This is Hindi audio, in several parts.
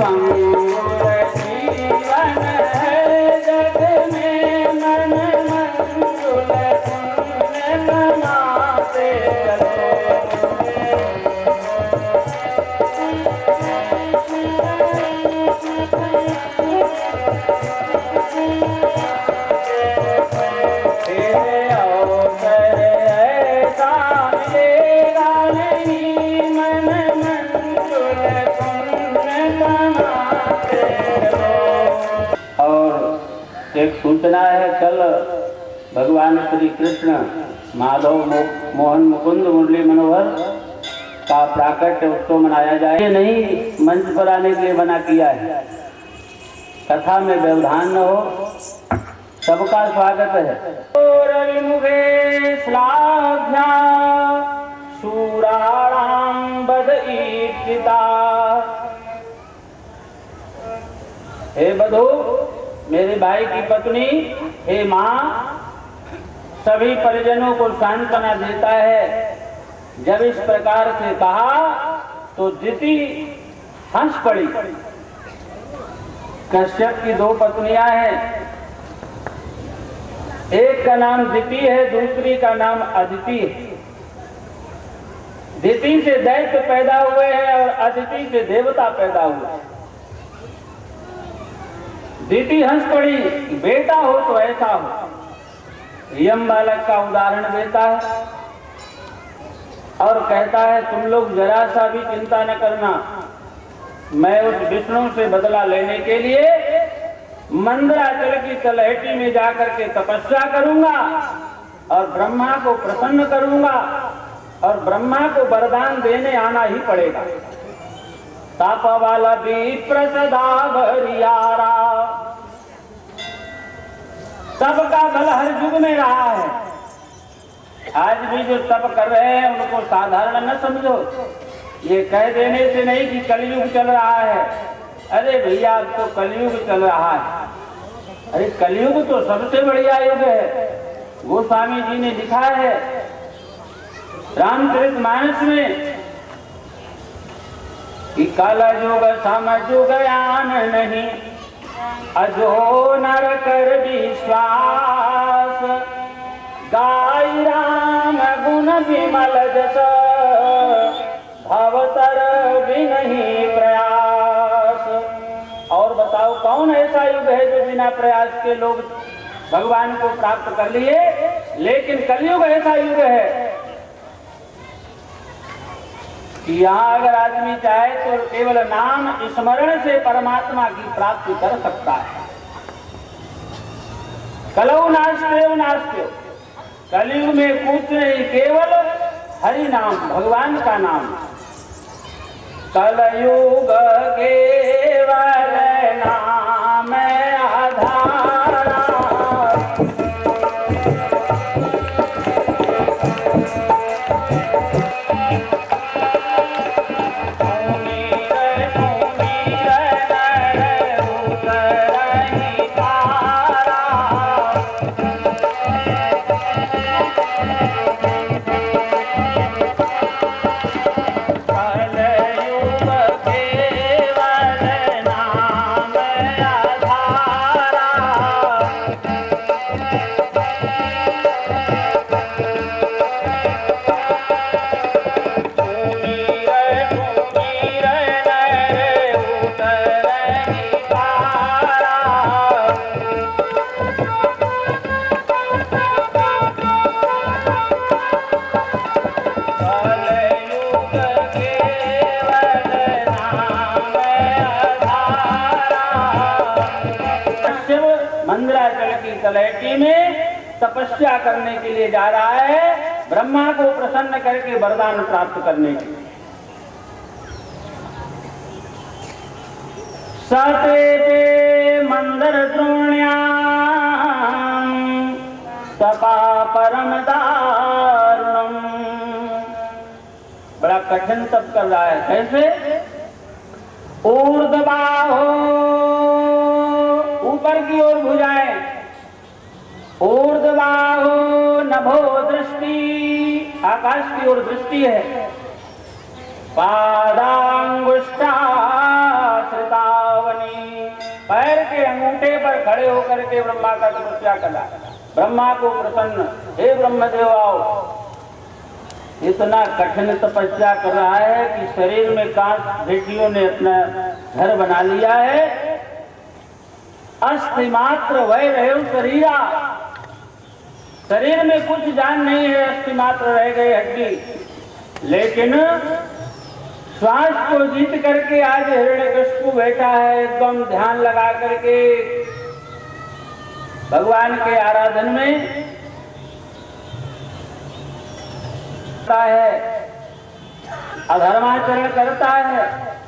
पंगुर जीवन है, जग में मन मंजुल पुण्य कमाते चलो। एक सूचना है, कल भगवान श्री कृष्ण माधव मोहन मुकुंद मुरली मनोहर का प्राकट्य उत्सव मनाया जाए। ये नहीं मंच पर आने के लिए मना किया है, कथा में व्यवधान न हो, सबका स्वागत है। रविमुखे श्लाघ्या शूराणां बद ईप्सिता। हे बधू, मेरे भाई की पत्नी, हे माँ, सभी परिजनों को सांत्वना देता है। जब इस प्रकार से कहा तो दिति हंस पड़ी। कश्यप की दो पत्नियां हैं, एक का नाम दिति है, दूसरी का नाम अदिति है। दिति से दैत्य पैदा हुए हैं और अदिति से देवता पैदा हुए। दिति हंस पड़ी, बेटा हो तो ऐसा हो। यम बालक का उदाहरण देता है और कहता है, तुम लोग जरा सा भी चिंता न करना, मैं उस विष्णु से बदला लेने के लिए मंदराचल की तलहटी में जाकर के तपस्या करूंगा और ब्रह्मा को प्रसन्न करूंगा और ब्रह्मा को वरदान देने आना ही पड़ेगा। तापवाला विप्र सदा भरियारा। तप का बल हर युग में रहा है। आज भी जो तप कर रहे हैं उनको साधारण न समझो। ये कह देने से नहीं कि कलयुग चल रहा है। अरे भैया, अब तो कलयुग चल रहा है। अरे कलयुग तो सबसे बढ़िया युग है। गोस्वामी जी ने लिखा है रामचरितमानस में कि कलयुग समझ ज्ञान नहीं, अजो नर कर विश्वास। गाय राम गुण विमल जस, भवतर भी नहीं प्रयास। और बताओ कौन ऐसा युग है जो बिना प्रयास के लोग भगवान को प्राप्त कर लिए। लेकिन कलयुग ऐसा युग है कि यहाँ अगर आदमी चाहे तो केवल नाम स्मरण से परमात्मा की प्राप्ति कर सकता है। कलौ नास्ते नास्ते, कलयुग में कुछ नहीं, केवल हरि नाम, भगवान का नाम। कलयुग केवल नाम आधारा। मंदराचल की तलहटी में तपस्या करने के लिए जा रहा है, ब्रह्मा को प्रसन्न करके वरदान प्राप्त करने के लिए। सते मंदर द्रोण्यां तपा परम दारुणम। बड़ा कठिन तप कर रहा है। कैसे? ऊर्ध्वबाहो, ऊपर की ओर भुजाएं, ऊर्ध्वबाहो नभो दृष्टि, आकाश की ओर दृष्टि है, पादांगुष्ठा श्रिता, के अंगूठे पर खड़े होकर के ब्रह्मा का तपस्या करा। ब्रह्मा को प्रसन्न, हे ब्रह्मदेव आओ। इतना कठिन तपस्या कर रहा है कि शरीर में कांच भेटियों ने अपना घर बना लिया है। अस्थि मात्र वह रहे शरीरा, शरीर में कुछ जान नहीं है, अस्थि मात्र रह गए हड्डी। लेकिन श्वास को जीत करके आज हिरण्यकशिपु बैठा है एकदम ध्यान लगा करके भगवान के आराधन में है, अधर्माचरण करता है।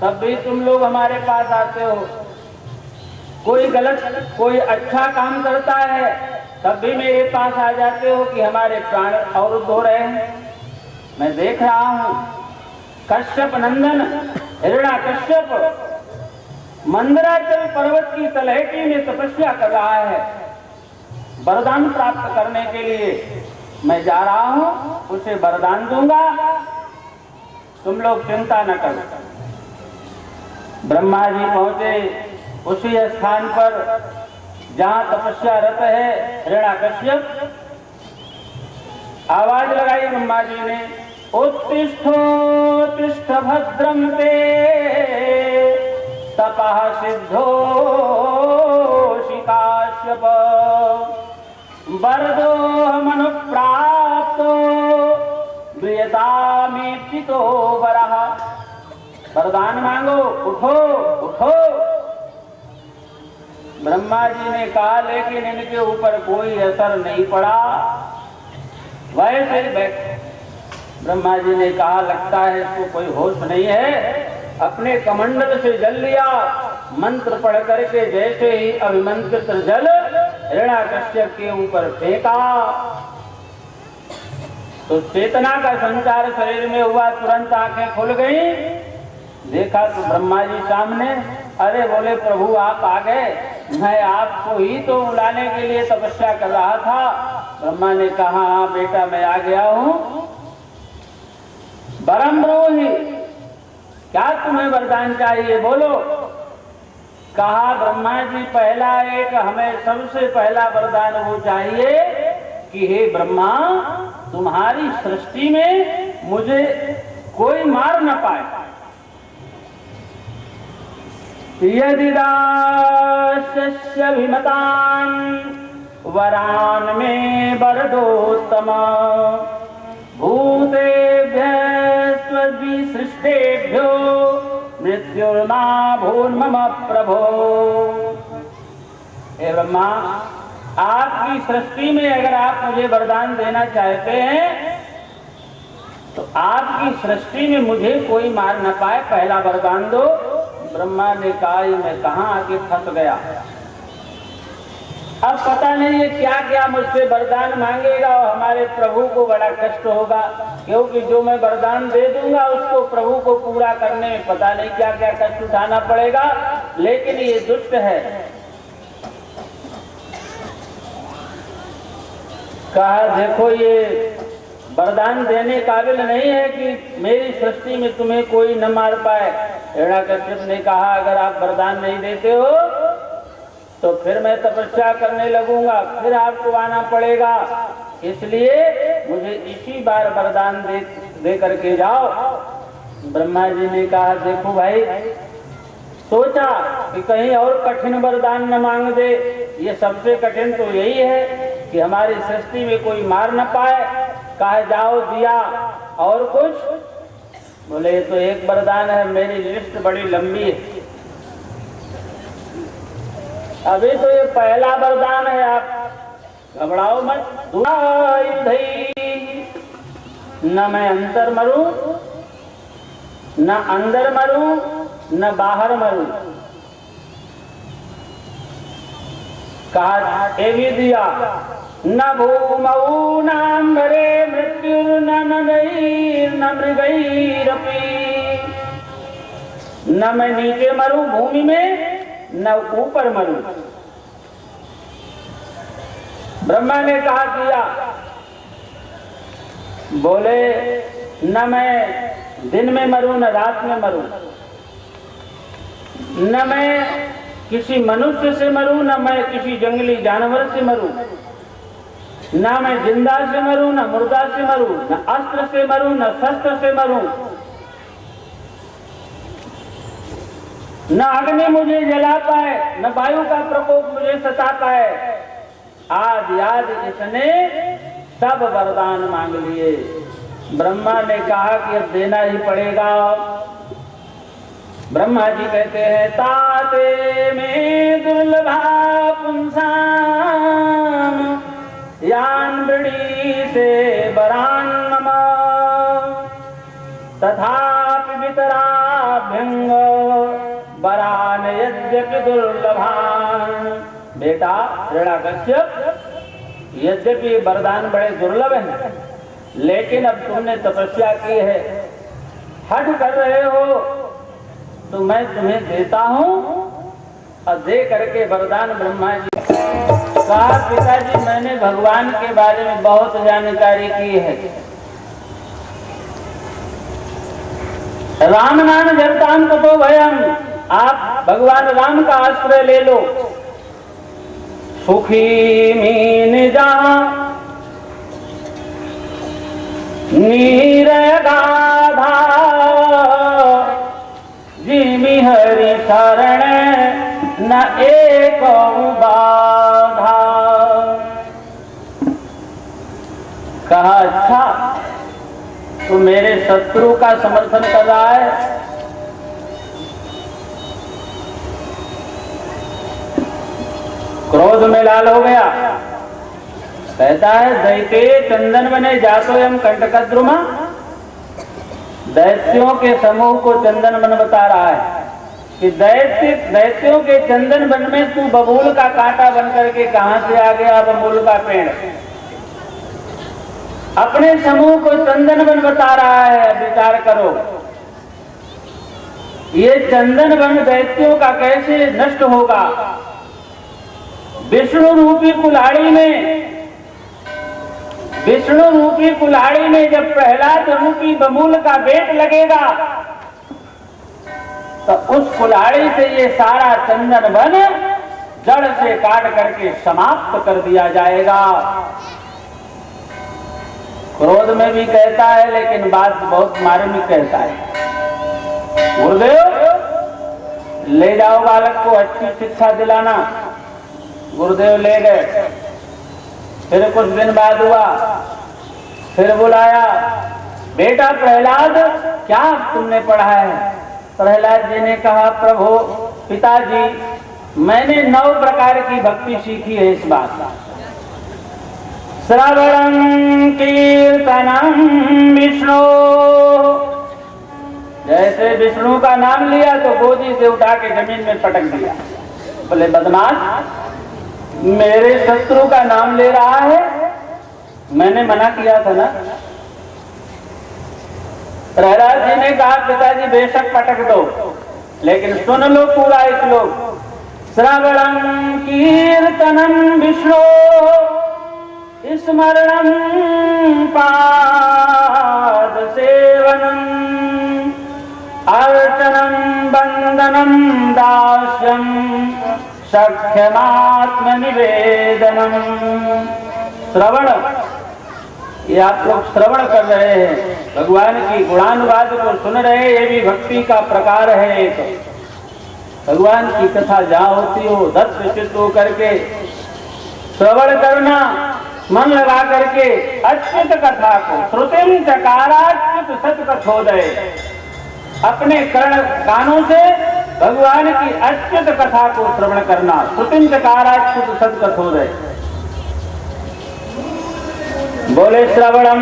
तब भी तुम लोग हमारे पास आते हो। कोई गलत कोई अच्छा काम करता है तब भी मेरे पास आ जाते हो कि हमारे प्राण अवरुद्ध हो रहे हैं। मैं देख रहा हूं कश्यप नंदन हिरण्याकश्यप मंदराचल पर्वत की तलहटी में तपस्या कर रहा है वरदान प्राप्त करने के लिए। मैं जा रहा हूं, उसे वरदान दूंगा, तुम लोग चिंता न करो। ब्रह्मा जी पहुंचे उसी स्थान पर जहां तपस्या रत है हिरण्याकश्यप। आवाज लगाई ब्रह्मा जी ने, उत्तिष्ठोत्तिष्ठ भद्रं ते तपः सिद्धोषि काश्यप वरदोऽहमनुप्राप्तो द्वियतामीप्सितो वरः। वरदान मांगो, उठो उठो। ब्रह्मा जी ने कहा लेकिन इनके ऊपर कोई असर नहीं पड़ा, वैसे बैठ। ब्रह्मा जी ने कहा लगता है इसको कोई होश नहीं है। अपने कमंडल से जल लिया, मंत्र पढ़ करके जैसे ही अभिमंत्रित जल हिरण्याकश्यप के ऊपर फेंका तो चेतना का संचार शरीर में हुआ। तुरंत आंखें खुल गई, देखा तो ब्रह्मा जी सामने। अरे बोले प्रभु आप आ गए, मैं आपको ही तो बुलाने के लिए तपस्या कर रहा था। ब्रह्मा ने कहा हाँ बेटा मैं आ गया हूं। वरम ब्रूहि, क्या तुम्हें वरदान चाहिए बोलो। कहा ब्रह्मा जी पहला एक हमें सबसे पहला वरदान वो चाहिए कि हे ब्रह्मा तुम्हारी सृष्टि में मुझे कोई मार न पाए। यदि दास्यभिमतान् वरान् मे वरदोत्तम भूतेभ्यः स्वद्विसृष्टेभ्यो मृत्युर्मा भूर्मम प्रभो। हे ब्रह्मा आपकी सृष्टि में अगर आप मुझे वरदान देना चाहते हैं तो आपकी सृष्टि में मुझे कोई मार न पाए, पहला वरदान दो। ब्रह्मा ने कहा मैं कहां आके फंस गया, अब पता नहीं ये क्या क्या मुझसे वरदान मांगेगा और हमारे प्रभु को बड़ा कष्ट होगा, क्योंकि जो मैं वरदान दे दूंगा उसको प्रभु को पूरा करने में पता नहीं क्या क्या कष्ट उठाना पड़ेगा। लेकिन ये दुष्ट है। कहा देखो ये वरदान देने काबिल नहीं है कि मेरी सृष्टि में तुम्हें कोई न मार पाए। हिरण्याकश्यप ने कहा अगर आप वरदान नहीं देते हो तो फिर मैं तपस्या करने लगूंगा, फिर आपको आना पड़ेगा, इसलिए मुझे इसी बार वरदान दे करके जाओ। ब्रह्मा जी ने कहा देखो भाई, सोचा कि कहीं और कठिन वरदान न मांग दे। ये सबसे कठिन तो यही है कि हमारी सृष्टि में कोई मार न पाए। कहा जाओ दिया, और कुछ बोले तो एक वरदान है, मेरी लिस्ट बड़ी लंबी है। अभी तो ये पहला वरदान है, आप घबराओ मत। न मैं अंदर मरूं, न अंदर मरूं, न बाहर मरूं। कहा ये भी दिया, न भूमौ नाम्बरे मृत्युर्न नरैर्न मृगैरपि। न मैं नीचे मरूं भूमि में, न ऊपर मरूं। ब्रह्मा ने कहा दिया, बोले न मैं दिन में मरूं न रात में मरूं, न मैं किसी मनुष्य से मरूं, न मैं किसी जंगली जानवर से मरूं, ना मैं जिंदा से मरूं, न मुर्दा से मरूं, न अस्त्र से मरूं, न शस्त्र से मरूं, न अग्नि मुझे जला पाए, न वायु का प्रकोप मुझे सता पाए। आज याद इसने सब वरदान मांग लिए। ब्रह्मा ने कहा कि अब देना ही पड़ेगा। ब्रह्मा जी कहते हैं ताते में दुर्लभा पुंसाम यान बड़ी से बरान मम तथापि वितराभ्यंग बरान यद्यपि दुर्लभान। बेटा हिरण्याकश्यप, यद्यपि वरदान बड़े दुर्लभ हैं, लेकिन अब तुमने तपस्या की है, हठ कर रहे हो, तो मैं तुम्हें देता हूं। और दे करके वरदान ब्रह्मा जी कहा पिताजी मैंने भगवान के बारे में बहुत जानकारी की है। राम नाम जपताम तो भयम, आप भगवान राम का आश्रय ले लो। सुखी मीन जहां नीर गाधा जिमि हरि शरण न एक बाधा। कहा अच्छा तू मेरे शत्रु का समर्थन कर रहा है। क्रोध में लाल हो गया, कहता है दैत्य चंदन बने जातो एम कंटकद्रुमा। दैत्यों के समूह को चंदन बन बता रहा है कि दैत्यों के चंदन बन में तू बबूल का कांटा बन करके कहां से आ गया। बबूल का पेड़ अपने समूह को चंदन बन बता रहा है। विचार करो, ये चंदन बन दैत्यों का कैसे नष्ट होगा। विष्णु रूपी कुल्हाड़ी में जब प्रहलाद रूपी बबूल का बेट लगेगा तो उस कुल्हाड़ी से ये सारा चंदन बन जड़ से काट करके समाप्त कर दिया जाएगा। क्रोध में भी कहता है, लेकिन बात बहुत मार्मिक कहता है। गुरुदेव ले जाओ बालक को, अच्छी शिक्षा दिलाना। गुरुदेव ले गए। फिर कुछ दिन बाद हुआ, फिर बुलाया, बेटा प्रहलाद क्या तुमने पढ़ा है। प्रहलाद जी ने कहा प्रभु पिताजी मैंने 9 प्रकार की भक्ति सीखी है इस बात का। श्रवणं कीर्तनं विष्णु, जैसे विष्णु का नाम लिया तो गोदी से उठा के जमीन में पटक दिया। बोले बदमाश, मेरे शत्रु का नाम ले रहा है, मैंने मना किया था ना। प्रहलाद जी ने कहा पिताजी बेशक पटक दो, लेकिन सुन लो पूरा श्लोक। श्रवणं कीर्तनं विष्णु स्मरणं पाद सेवनम् अर्चनं वंदनं दास्यं सख्यमात्म निवेदनम। श्रवण, ये आप लोग श्रवण कर रहे हैं, भगवान की गुणानुवाद को सुन रहे हैं, ये भी भक्ति का प्रकार है। एक भगवान की कथा जहाँ होती हो दत्त चित्त हो करके श्रवण करना, मन लगा करके अच्युत कथा को श्रुतिम चकाराच्युत सत कथोदय, अपने कर्ण कानों से भगवान की अच्युत कथा को श्रवण करना। श्रुतिम चकाराच्युत सत कथोदय। बोले श्रवणम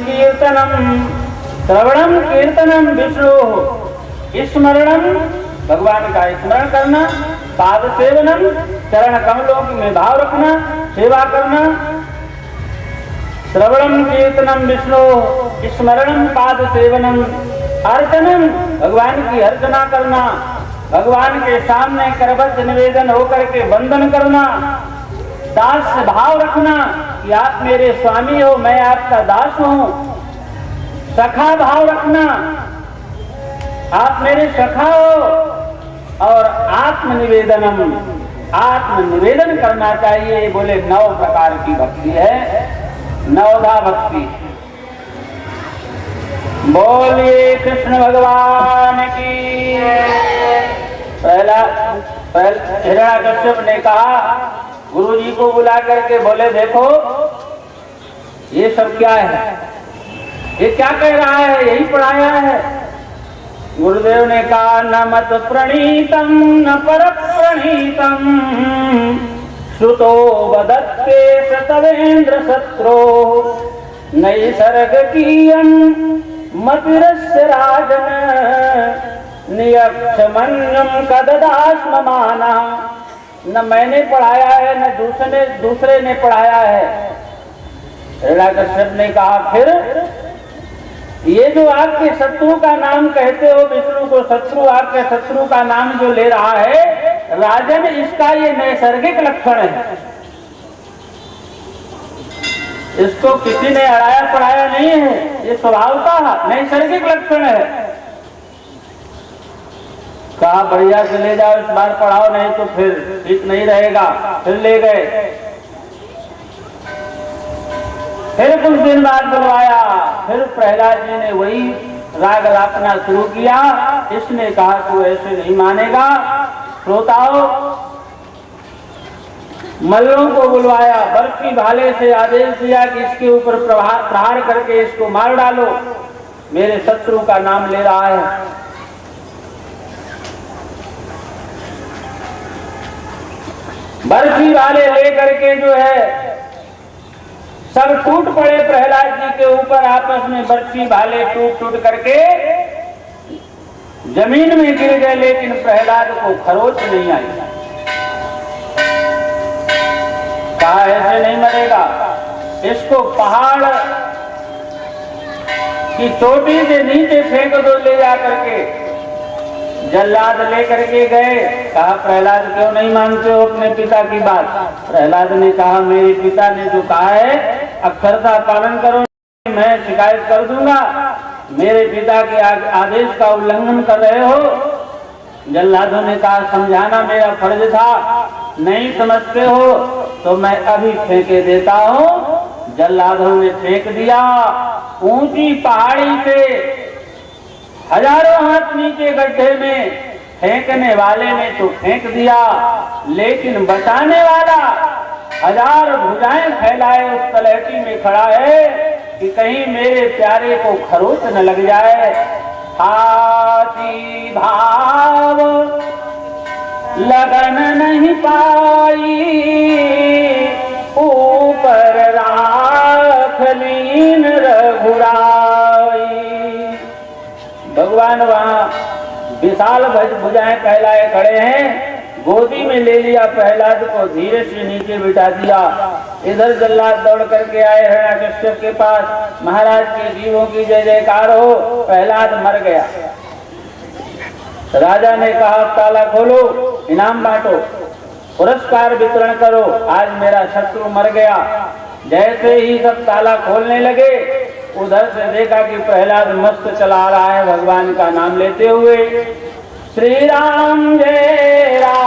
कीर्तनम विष्णु स्मरणम, भगवान का स्मरण करना, पाद सेवनम, चरण कमलों में भाव रखना, सेवा करना। श्रवणम कीर्तनम विष्णु स्मरणम पाद सेवनम अर्चनम, भगवान की अर्चना करना, भगवान के सामने करबद्ध निवेदन होकर के वंदन करना, दास भाव रखना कि आप मेरे स्वामी हो, मैं आपका दास हूं। सखा भाव रखना, आप मेरे सखा हो और आप आत्मनिवेदनम, आत्मनिवेदन करना चाहिए। बोले 9 प्रकार की भक्ति है, 9धा भक्ति। बोलिए कृष्ण भगवान की। पहला हिरण्यकश्यप ने कहा, गुरु जी को बुला करके बोले देखो ये सब क्या है, ये क्या कह रहा है, यही पढ़ाया है। गुरुदेव ने कहा न मत प्रणीतम न पर प्रणीतम, श्रुतो वदत्ते सतवेन्द्र शत्रो, नैसर्ग कीयं मतिरस्य राजन, नियक्षमन्यम कददास्ममाना। न मैंने पढ़ाया है न दूसरे ने पढ़ाया है। हिरण्यकश्यप ने कहा फिर ये जो आपके शत्रु का नाम कहते हो, विष्णु को शत्रु, आपके शत्रु का नाम जो ले रहा है राजन, इसका ये नैसर्गिक लक्षण है। इसको किसी ने अड़ाया पढ़ाया नहीं है, ये स्वभाव का नैसर्गिक लक्षण है। कहा बढ़िया से ले जाओ, इस बार पढ़ाओ, नहीं तो फिर ठीक नहीं रहेगा। फिर ले गए, फिर कुछ दिन बाद बुलवाया, फिर प्रहलाद जी ने वही राग लापना शुरू किया। इसने कहा तू ऐसे नहीं मानेगा। श्रोताओं, मल्लों को बुलवाया, बर्फी भाले से आदेश दिया कि इसके ऊपर प्रहार करके इसको मार डालो, मेरे शत्रु का नाम ले रहा है। बर्फी वाले लेकर के जो है सब टूट पड़े प्रहलाद जी के ऊपर, आपस में बर्फी भाले टूट टूट करके जमीन में गिर गए, लेकिन प्रहलाद को खरोच नहीं आई। कहा ऐसे नहीं मरेगा, इसको पहाड़ की चोटी से नीचे फेंक दो ले जा करके। जल्लाद लेकर के गए, कहा प्रहलाद क्यों नहीं मानते हो अपने पिता की बात। प्रहलाद ने कहा मेरे पिता ने जो कहा है अक्षरशः पालन करो, मैं शिकायत कर दूंगा, मेरे पिता के आदेश का उल्लंघन कर रहे हो। जल्लादों ने कहा समझाना मेरा फर्ज था, नहीं समझते हो तो मैं अभी फेंके देता हूँ। जल्लादों ने फेंक दिया ऊंची पहाड़ी से, हजारों हाथ नीचे गड्ढे में। फेंकने वाले ने तो फेंक दिया, लेकिन बचाने वाला हजार भुजाएं फैलाए उस तलहटी में खड़ा है कि कहीं मेरे प्यारे को खरोच न लग जाए। हाथी भाव लगन नहीं पाई, ऊपर राख लीन रघुराई। भगवान वहां विशाल भुजाएं फैलाए खड़े हैं, गोदी में ले लिया प्रहलाद को, धीरे से नीचे बिठा दिया। इधर जल्लाद दौड़ करके आए हिरण्यकश्यप के पास, महाराज के जीवों की जय जयकार हो, प्रहलाद मर गया। राजा ने कहा ताला खोलो, इनाम बांटो, पुरस्कार वितरण करो, आज मेरा शत्रु मर गया। जैसे ही सब ताला खोलने लगे, उधर से देखा कि प्रहलाद मस्त चला रहा है भगवान का नाम लेते हुए, श्री राम जय राम।